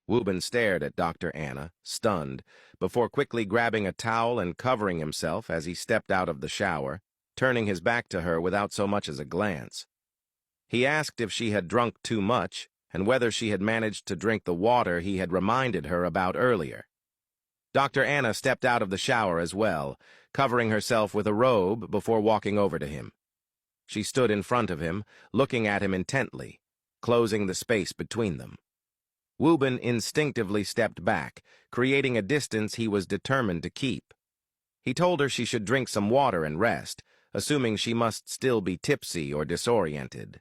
Wuben stared at Dr. Anna, stunned, before quickly grabbing a towel and covering himself as he stepped out of the shower, turning his back to her without so much as a glance. He asked if she had drunk too much and whether she had managed to drink the water he had reminded her about earlier. Dr. Anna stepped out of the shower as well, covering herself with a robe before walking over to him. She stood in front of him, looking at him intently, closing the space between them. Wuben instinctively stepped back, creating a distance he was determined to keep. He told her she should drink some water and rest, assuming she must still be tipsy or disoriented.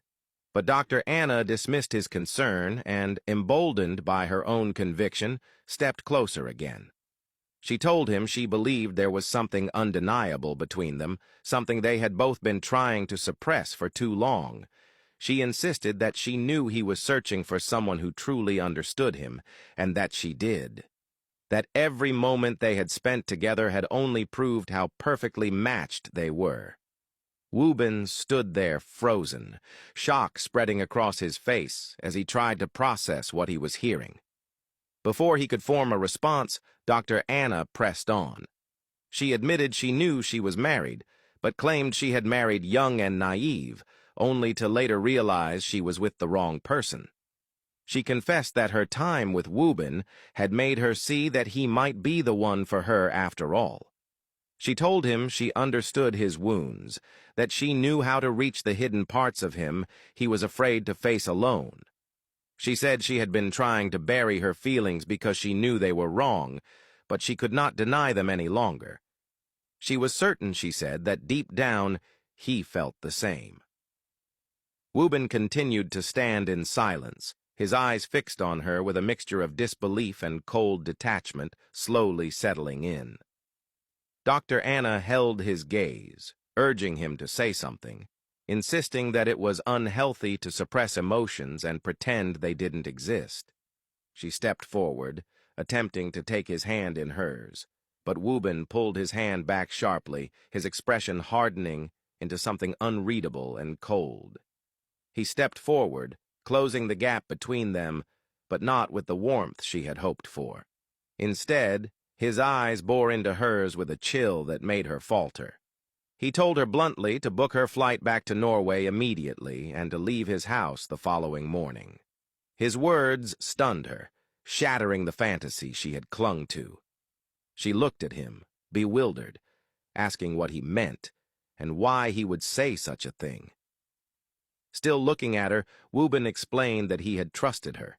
But Dr. Anna dismissed his concern and, emboldened by her own conviction, stepped closer again. She told him she believed there was something undeniable between them, something they had both been trying to suppress for too long. She insisted that she knew he was searching for someone who truly understood him, and that she did. That every moment they had spent together had only proved how perfectly matched they were. Wuben stood there frozen, shock spreading across his face as he tried to process what he was hearing. Before he could form a response, Dr. Anna pressed on. She admitted she knew she was married, but claimed she had married young and naive, only to later realize she was with the wrong person. She confessed that her time with Wuben had made her see that he might be the one for her after all. She told him she understood his wounds, that she knew how to reach the hidden parts of him he was afraid to face alone. She said she had been trying to bury her feelings because she knew they were wrong, but she could not deny them any longer. She was certain, she said, that deep down he felt the same. Wuben continued to stand in silence, his eyes fixed on her with a mixture of disbelief and cold detachment slowly settling in. Dr. Anna held his gaze, urging him to say something, insisting that it was unhealthy to suppress emotions and pretend they didn't exist. She stepped forward, attempting to take his hand in hers, but Wuben pulled his hand back sharply, his expression hardening into something unreadable and cold. He stepped forward, closing the gap between them, but not with the warmth she had hoped for. Instead, his eyes bore into hers with a chill that made her falter. He told her bluntly to book her flight back to Norway immediately and to leave his house the following morning. His words stunned her, shattering the fantasy she had clung to. She looked at him, bewildered, asking what he meant and why he would say such a thing. Still looking at her, Wuben explained that he had trusted her,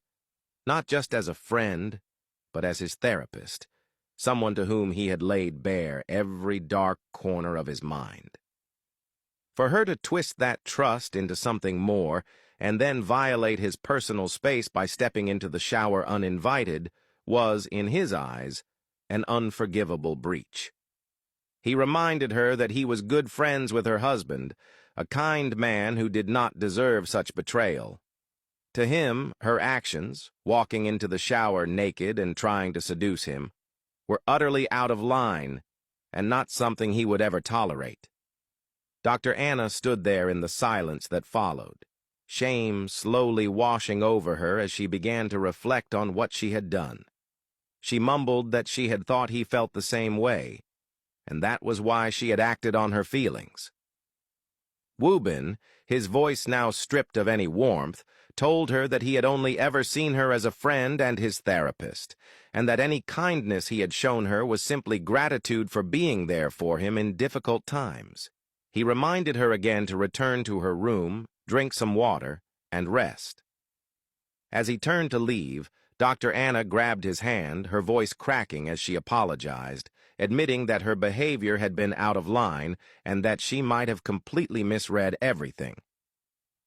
not just as a friend, but as his therapist, someone to whom he had laid bare every dark corner of his mind. For her to twist that trust into something more and then violate his personal space by stepping into the shower uninvited was, in his eyes, an unforgivable breach. He reminded her that he was good friends with her husband, a kind man who did not deserve such betrayal. To him, her actions, walking into the shower naked and trying to seduce him, were utterly out of line and not something he would ever tolerate. Dr. Anna stood there in the silence that followed, shame slowly washing over her as she began to reflect on what she had done. She mumbled that she had thought he felt the same way, and that was why she had acted on her feelings. Wuben, his voice now stripped of any warmth, told her that he had only ever seen her as a friend and his therapist, and that any kindness he had shown her was simply gratitude for being there for him in difficult times. He reminded her again to return to her room, drink some water, and rest. As he turned to leave, Dr. Anna grabbed his hand, her voice cracking as she apologized, admitting that her behavior had been out of line and that she might have completely misread everything.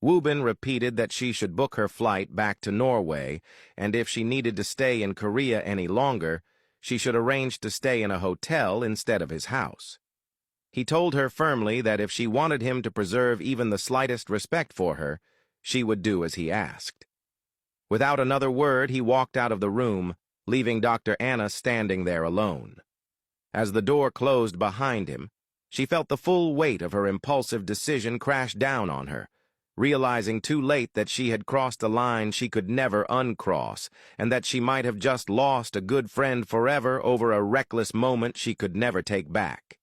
Wuben repeated that she should book her flight back to Norway, and if she needed to stay in Korea any longer, she should arrange to stay in a hotel instead of his house. He told her firmly that if she wanted him to preserve even the slightest respect for her, she would do as he asked. Without another word, he walked out of the room, leaving Dr. Anna standing there alone. As the door closed behind him, she felt the full weight of her impulsive decision crash down on her, realizing too late that she had crossed a line she could never uncross, and that she might have just lost a good friend forever over a reckless moment she could never take back.